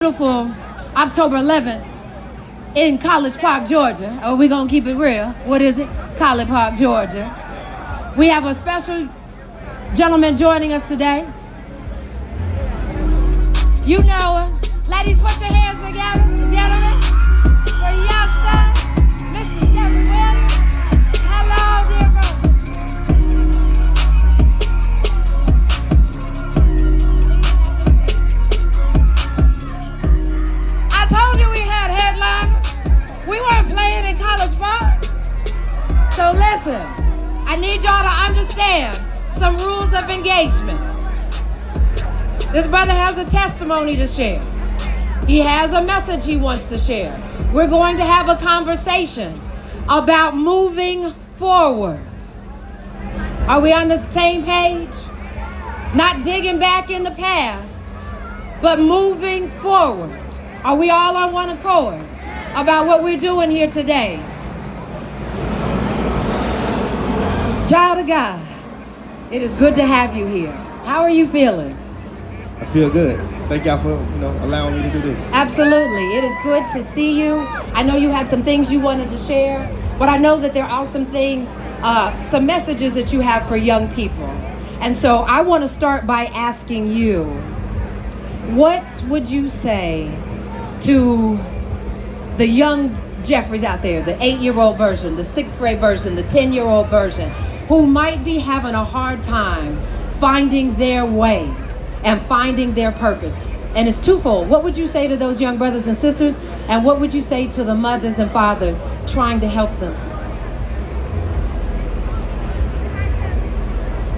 Beautiful October 11th in College Park, Georgia. Or we gonna keep it real. What is it? College Park, Georgia. We have a special gentleman joining us today. You know her. Ladies, put your hands together, gentlemen. For youngster, Mr. Jeffrey Williams. Hello, dear brother. I told you we had headliners. We weren't playing in College Park. So listen, I need y'all to understand some rules of engagement. This brother has a testimony to share. He has a message he wants to share. We're going to have a conversation about moving forward. Are we on the same page? Not digging back in the past, but moving forward. Are we all on one accord about what we're doing here today? Child of God, it is good to have you here. How are you feeling? I feel good. Thank y'all for allowing me to do this. Absolutely. It is good to see you. I know you had some things you wanted to share, but I know that there are some things, some messages that you have for young people. And so I want to start by asking you, what would you say to the young Jeffreys out there, the 8-year-old version, the 6th grade version, the 10-year-old version, who might be having a hard time finding their way and finding their purpose? And it's twofold. What would you say to those young brothers and sisters? And what would you say to the mothers and fathers trying to help them?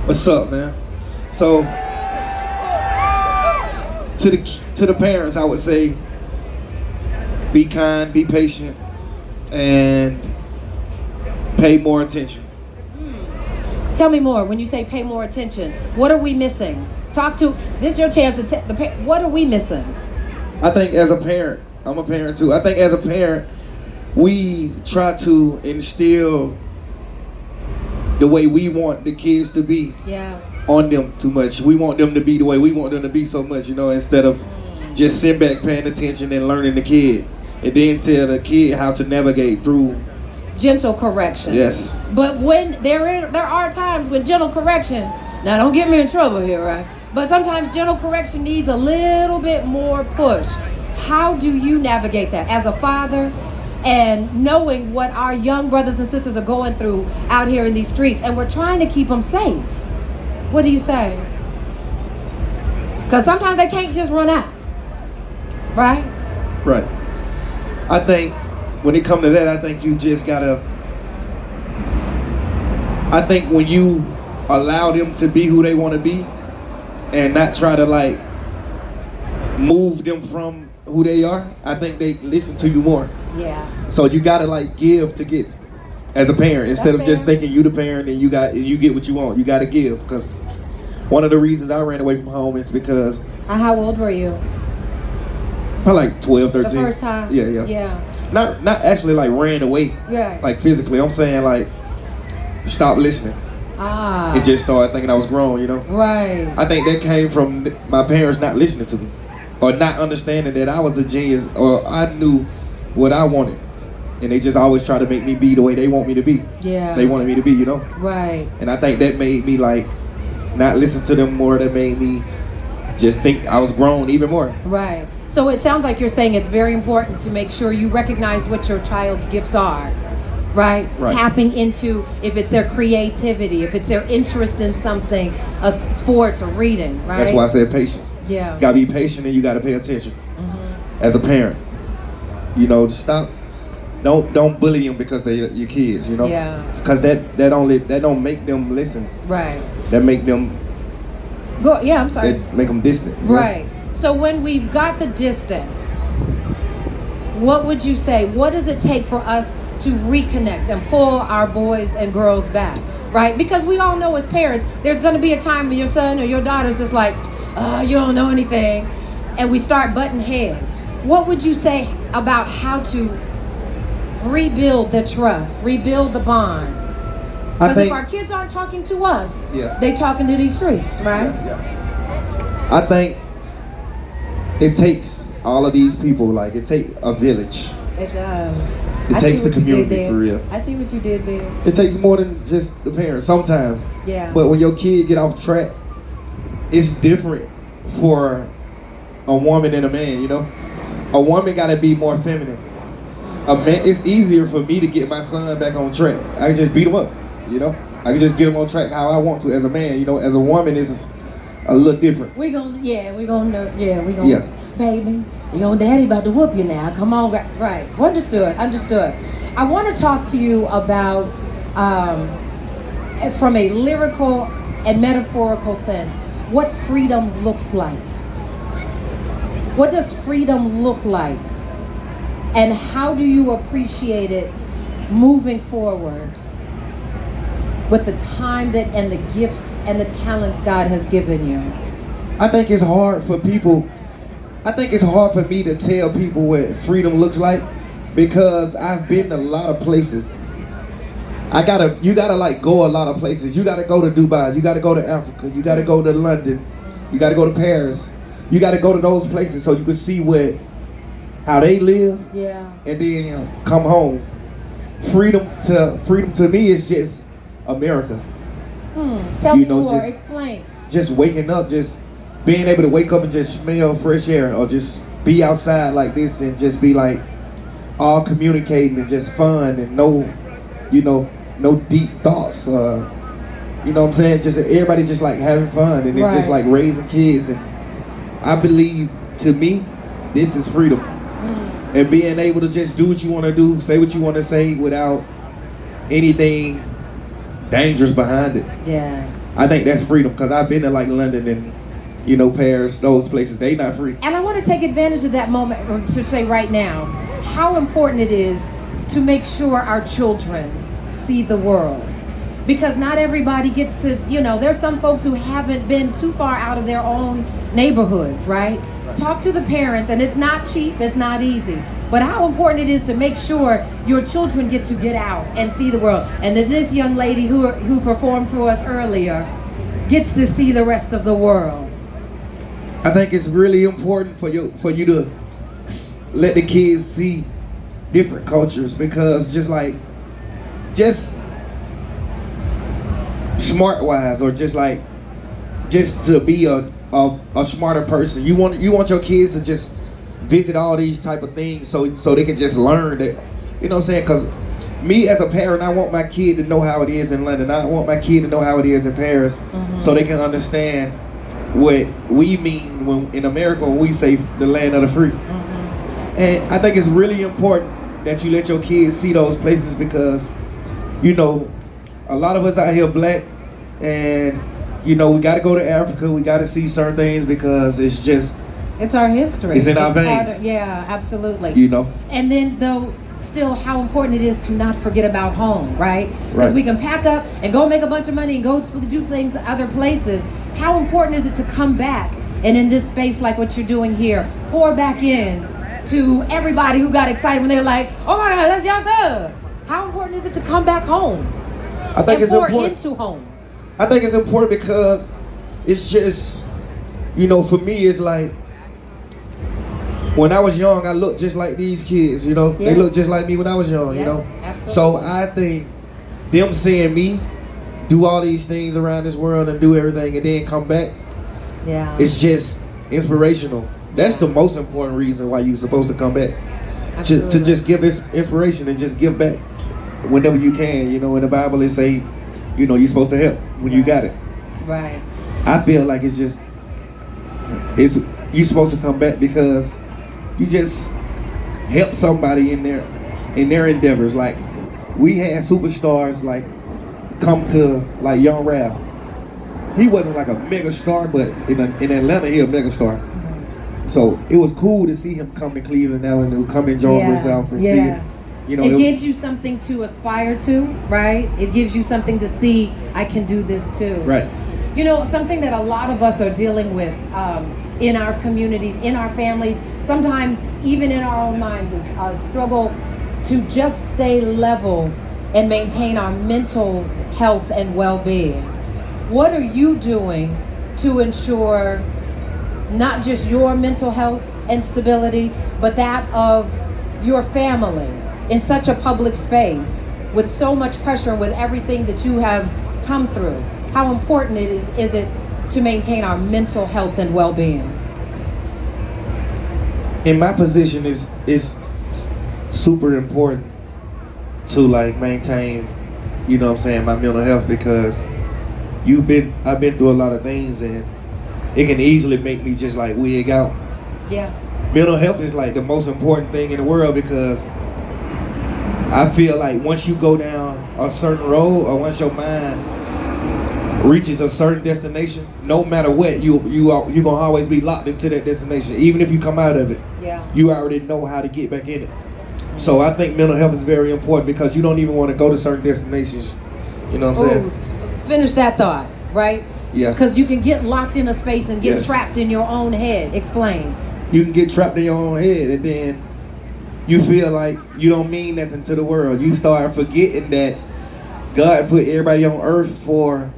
What's up, man? So, to the parents, I would say, be kind, be patient, and pay more attention. Tell me more. When you say pay more attention, what are we missing? This is your chance to what are we missing? I think as a parent, I'm a parent too. I think as a parent, we try to instill the way we want the kids to be on them too much. We want them to be the way we want them to be so much, instead of just sitting back paying attention and learning the kid. And then tell the kid how to navigate through gentle correction. Yes. But when there are times when gentle correction, now don't get me in trouble here, right? But sometimes gentle correction needs a little bit more push. How do you navigate that as a father and knowing what our young brothers and sisters are going through out here in these streets, and we're trying to keep them safe? What do you say? Because sometimes they can't just run out, right? Right. I think when it comes to that, I think you just gotta, I think when you allow them to be who they want to be and not try to move them from who they are, I think they listen to you more. Yeah. So you gotta give to get as a parent, instead of just thinking you the parent and you get what you want. You gotta give, because one of the reasons I ran away from home is because. How old were you? Probably like 12, 13. The first time? Yeah. Not actually ran away. Yeah. Physically. I'm saying stop listening. And just started thinking I was grown, Right. I think that came from my parents not listening to me, or not understanding that I was a genius, or I knew what I wanted. And they just always try to make me be the way they want me to be. Yeah. They wanted me to be, Right. And I think that made me not listen to them more. That made me just think I was grown even more. Right. So it sounds like you're saying it's very important to make sure you recognize what your child's gifts are, right? Tapping into, if it's their creativity, if it's their interest in something, sports or reading, right? That's why I said patience. Yeah. You gotta be patient and you gotta pay attention. As a parent, stop. Don't bully them because they're your kids, Yeah. Because that don't make them listen. Right. That make them. I'm sorry. That make them distant. Right. So when we've got the distance, what would you say? What does it take for us to reconnect and pull our boys and girls back, right? Because we all know as parents, there's going to be a time when your son or your daughter's just like, you don't know anything, and we start butting heads. What would you say about how to rebuild the trust, rebuild the bond? Because if our kids aren't talking to us, they talking to these streets, right? I think it takes all of these people. Like, it takes a village. It does. It takes a community, for real. I see what you did there. It takes more than just the parents sometimes. Yeah. But when your kid get off track, it's different for a woman and a man, you know? A woman gotta be more feminine. A man, it's easier for me to get my son back on track. I can just beat him up, you know? I can just get him on track how I want to as a man, you know? As a woman, it's a little different. We gonna, baby, daddy about to whoop you now. Come on, right. Understood. I want to talk to you about, from a lyrical and metaphorical sense, what freedom looks like. What does freedom look like? And how do you appreciate it moving forward with the time that and the gifts and the talents God has given you? I think it's hard for people. I think it's hard for me to tell people what freedom looks like because I've been to a lot of places. You gotta like go a lot of places. You gotta go to Dubai. You gotta go to Africa. You gotta go to London. You gotta go to Paris. You gotta go to those places so you can see how they live. Yeah. And then come home. Freedom to me is just America. Tell me more. Explain. Just waking up, just being able to wake up and just smell fresh air, or just be outside like this and just be like all communicating and just fun and no deep thoughts. You know what I'm saying? Just everybody just like having fun and then just like raising kids. And I believe, to me, this is freedom. And being able to just do what you want to do, say what you want to say without anything dangerous behind it. Yeah. I think that's freedom, because I've been to like London and Paris, those places, they not free. And I want to take advantage of that moment to say right now how important it is to make sure our children see the world. Because not everybody gets to, there's some folks who haven't been too far out of their own neighborhoods, right? Talk to the parents, and it's not cheap, it's not easy. But how important it is to make sure your children get out and see the world. And that this young lady who performed for us earlier gets to see the rest of the world. I think it's really important for you to let the kids see different cultures, because just smart wise, or just to be a smarter person. You want your kids to just visit all these type of things so they can just learn that, you know what I'm saying? Because me as a parent, I want my kid to know how it is in London. I want my kid to know how it is in Paris, so they can understand what we mean when in America when we say the land of the free. And I think it's really important that you let your kids see those places, because a lot of us out here black, and we got to go to Africa, we got to see certain things, because it's our history, it's in our veins. Yeah, absolutely. And then though, still how important it is to not forget about home, right? Because we can pack up and go make a bunch of money and go do things other places. How important is it to come back and in this space like what you're doing here, pour back in to everybody who got excited when they were like, oh my God, that's Young Thug. How important is it to come back home? I think it's important. Into home. I think it's important because it's just, for me, it's like, when I was young, I looked just like these kids, They looked just like me when I was young, Absolutely. So I think them seeing me do all these things around this world and do everything and then come back, it's just inspirational. That's the most important reason why you're supposed to come back. To just give this inspiration and just give back whenever you can. In the Bible it say, you're supposed to help when you got it. Right. I feel like you're supposed to come back because you just help somebody in their endeavors. Like, we had superstars like come to like Young Ralph. He wasn't like a mega star, but in Atlanta he a mega star. So it was cool to see him come to Cleveland now and come in Jonesboro South and see it. It gives you something to aspire to, right? It gives you something to see, I can do this too. Right. Something that a lot of us are dealing with in our communities, in our families, sometimes even in our own minds, is a struggle to just stay level and maintain our mental health and well-being. What are you doing to ensure not just your mental health instability, but that of your family in such a public space with so much pressure and with everything that you have come through. How important is it to maintain our mental health and well-being? In my position, is super important to like maintain, you know what I'm saying, my mental health, because I've been through a lot of things, and it can easily make me just like wig out. Yeah. Mental health is like the most important thing in the world, because I feel like once you go down a certain road, or once your mind reaches a certain destination, no matter what, you're gonna always be locked into that destination. Even if you come out of it, yeah, you already know how to get back in it. So I think mental health is very important, because you don't even want to go to certain destinations. You know what I'm saying? Finish that thought, right? Yeah. Because you can get locked in a space and get Yes. trapped in your own head. Explain. You can get trapped in your own head, and then you feel like you don't mean nothing to the world. You start forgetting that God put everybody on earth for,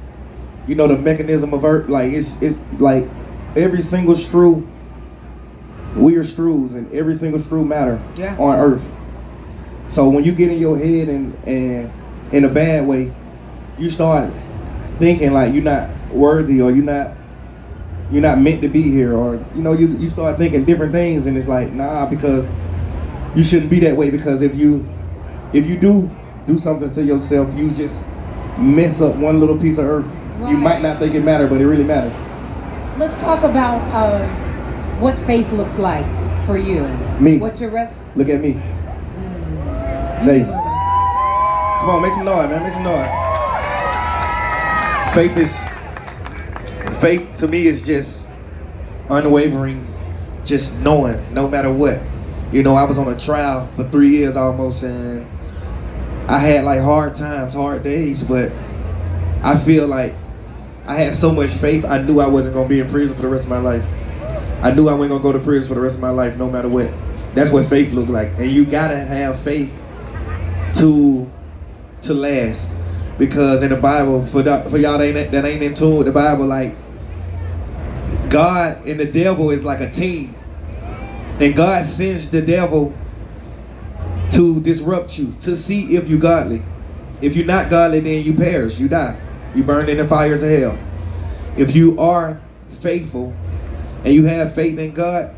you know, the mechanism of earth. Like it's like every single screw, we are screws, and every single screw matter on earth. So when you get in your head and in a bad way, you start thinking like you're not worthy, or you're not meant to be here, or you know, you start thinking different things, and it's like, nah, because you shouldn't be that way, because if you do something to yourself, you just mess up one little piece of earth. Right. You might not think it matters, but it really matters. Let's talk about what faith looks like for you. Me. What's your Look at me. Faith. Come on, make some noise, man. Make some noise. Faith to me is just unwavering, just knowing no matter what. You know, I was on a trial for 3 years almost, and I had like hard times, hard days, but I feel like I had so much faith. I knew I wasn't gonna be in prison for the rest of my life. I knew I wasn't gonna go to prison for the rest of my life, no matter what. That's what faith looked like, and you gotta have faith to last. Because in the Bible, for y'all that ain't in tune with the Bible, like God and the devil is like a team, and God sends the devil to disrupt you, to see if you're godly. If you're not godly, then you perish, you die, you burn in the fires of hell. If you are faithful and you have faith in God,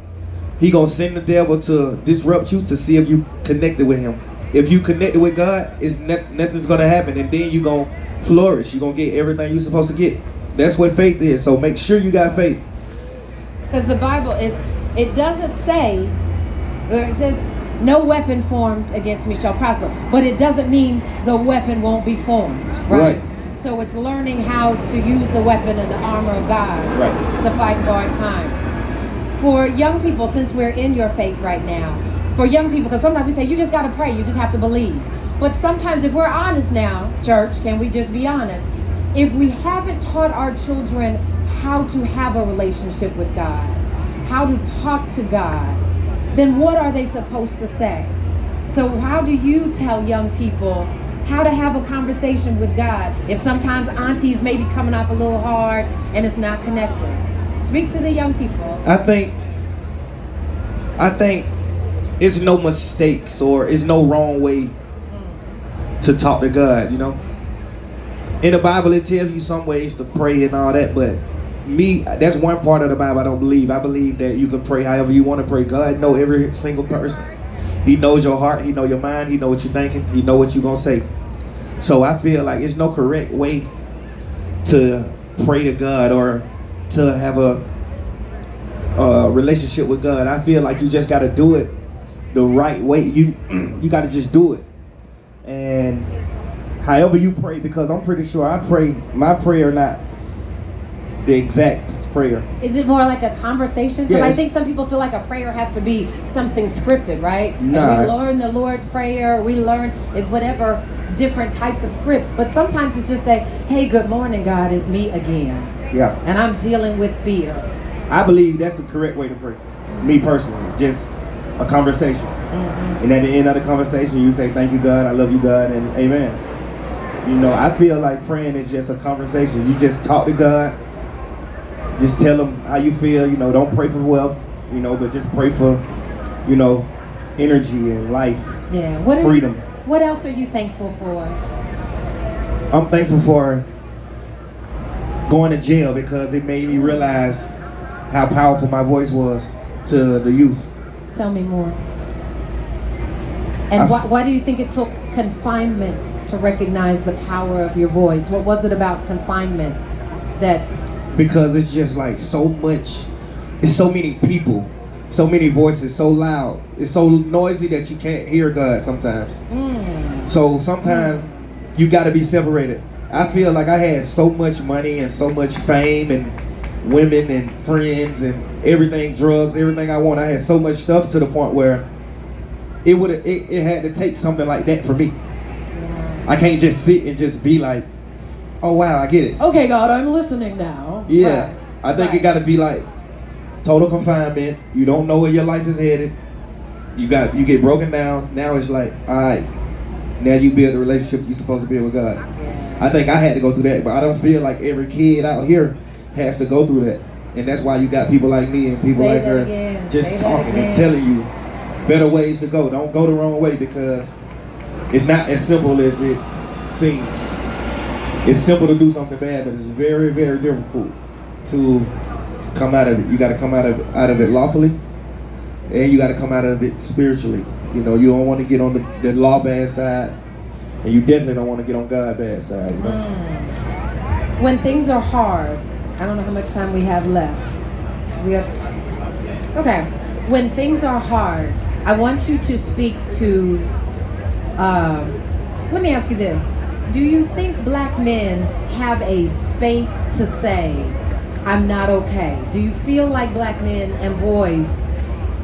He gonna send the devil to disrupt you, to see if you connected with Him. If you connected with God, nothing's gonna happen, and then you gonna flourish. You gonna get everything you're supposed to get. That's what faith is. So make sure you got faith. Because the Bible, it doesn't say, it says, no weapon formed against me shall prosper. But it doesn't mean the weapon won't be formed, right? So it's learning how to use the weapon and the armor of God to fight for our times. For young people, since we're in your faith right now, for young people, because sometimes we say, you just got to pray, you just have to believe. But sometimes if we're honest now, church, can we just be honest? If we haven't taught our children how to have a relationship with God, how to talk to God, then what are they supposed to say? So how do you tell young people how to have a conversation with God if sometimes aunties may be coming off a little hard and it's not connected? Speak to the young people. I think it's no mistakes, or it's no wrong way to talk to God, you know? In the Bible, it tells you some ways to pray and all that, but me, that's one part of the Bible I don't believe. I believe that you can pray however you want to pray. God knows every single person. He knows your heart, He knows your mind, He knows what you're thinking, He knows what you're going to say. So I feel like it's no correct way to pray to God or to have a relationship with God. I feel like you just got to do it the right way. You got to just do it. And however you pray, because I'm pretty sure I pray my prayer, not the exact prayer. Is it more like a conversation? Because I think some people feel like a prayer has to be something scripted, right? Nah. And we learn the Lord's Prayer, we learn whatever different types of scripts, but sometimes it's just a, hey, good morning, God, it's me again. Yeah. And I'm dealing with fear. I believe that's the correct way to pray. Me personally, just a conversation. Mm-hmm. And at the end of the conversation, you say, thank you, God, I love you, God, and amen. You know, I feel like praying is just a conversation. You just talk to God. Just tell Him how you feel. You know, don't pray for wealth. but just pray for, energy and life. Yeah. Freedom. What else are you thankful for? I'm thankful for going to jail because it made me realize how powerful my voice was to the youth. Tell me more. And why do you think it took confinement to recognize the power of your voice? What was it about confinement that... Because it's just like so much, it's so many people, so many voices, so loud. It's so noisy that you can't hear God sometimes. So sometimes you got to be separated. I feel like I had so much money and so much fame and women and friends and everything, drugs, everything I want. I had so much stuff to the point where it had to take something like that for me. Yeah. I can't just sit and just be like, oh wow, I get it. Okay, God, I'm listening now. Yeah, Right. I think it got to be like total confinement. You don't know where your life is headed. You get broken down. Now it's like, all right, now you build the relationship you're supposed to build with God. Yeah. I think I had to go through that, but I don't feel like every kid out here has to go through that. And that's why you got people like me and people like her just talking and telling you better ways to go. Don't go the wrong way because it's not as simple as it seems. It's simple to do something bad, but it's very, very difficult to come out of it. You got to come out of it lawfully, and you got to come out of it spiritually. You don't want to get on the law bad side, and you definitely don't want to get on God bad side. When things are hard, I don't know how much time we have left. Okay. When things are hard, I want you to speak to. Let me ask you this. Do you think black men have a space to say, I'm not okay? Do you feel like black men and boys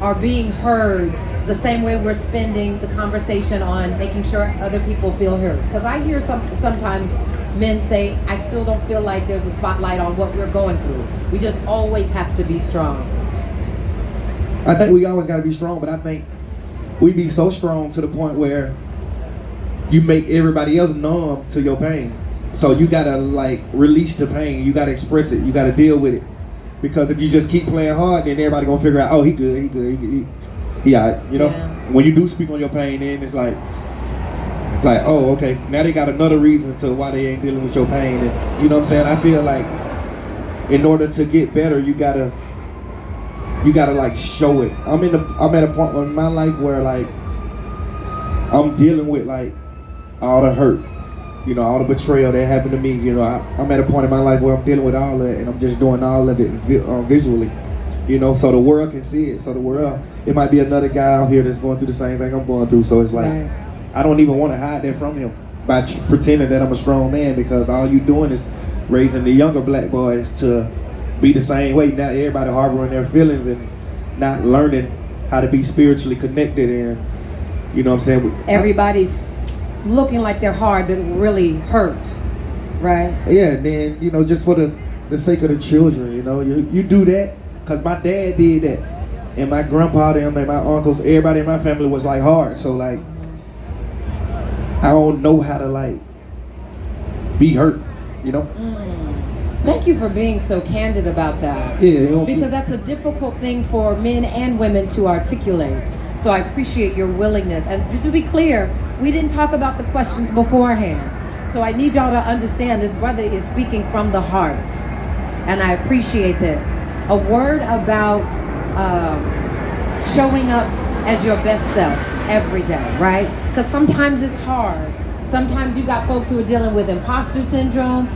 are being heard the same way we're spending the conversation on making sure other people feel heard? Because I hear sometimes men say, I still don't feel like there's a spotlight on what we're going through. We just always have to be strong. I think we always got to be strong, but I think we be so strong to the point where you make everybody else numb to your pain. So you gotta release the pain. You gotta express it. You gotta deal with it. Because if you just keep playing hard, then everybody gonna figure out, oh, he good, he all right. Yeah. When you do speak on your pain, then it's like, oh, okay. Now they got another reason to why they ain't dealing with your pain. And you know what I'm saying? I feel like in order to get better, you gotta show it. I'm at a point in my life where I'm dealing with all the hurt, all the betrayal that happened to me. I'm at a point in my life where I'm dealing with all of it, and I'm just doing all of it visually, so the world can see it. So the world, it might be another guy out here that's going through the same thing I'm going through. So it's like, right. I don't even want to hide that from him by pretending that I'm a strong man, because all you doing is raising the younger black boys to be the same way. Now everybody harboring their feelings and not learning how to be spiritually connected, and you know what I'm saying? Everybody's looking like they're hard but really hurt, right? Yeah, and then just for the sake of the children, you do that because my dad did that, and my grandpa and my uncles, everybody in my family was hard. So I don't know how to be hurt, Thank you for being so candid about that. Yeah, because that's a difficult thing for men and women to articulate. So I appreciate your willingness. And to be clear, we didn't talk about the questions beforehand. So I need y'all to understand this brother is speaking from the heart. And I appreciate this. A word about showing up as your best self every day, right? Because sometimes it's hard. Sometimes you got folks who are dealing with imposter syndrome.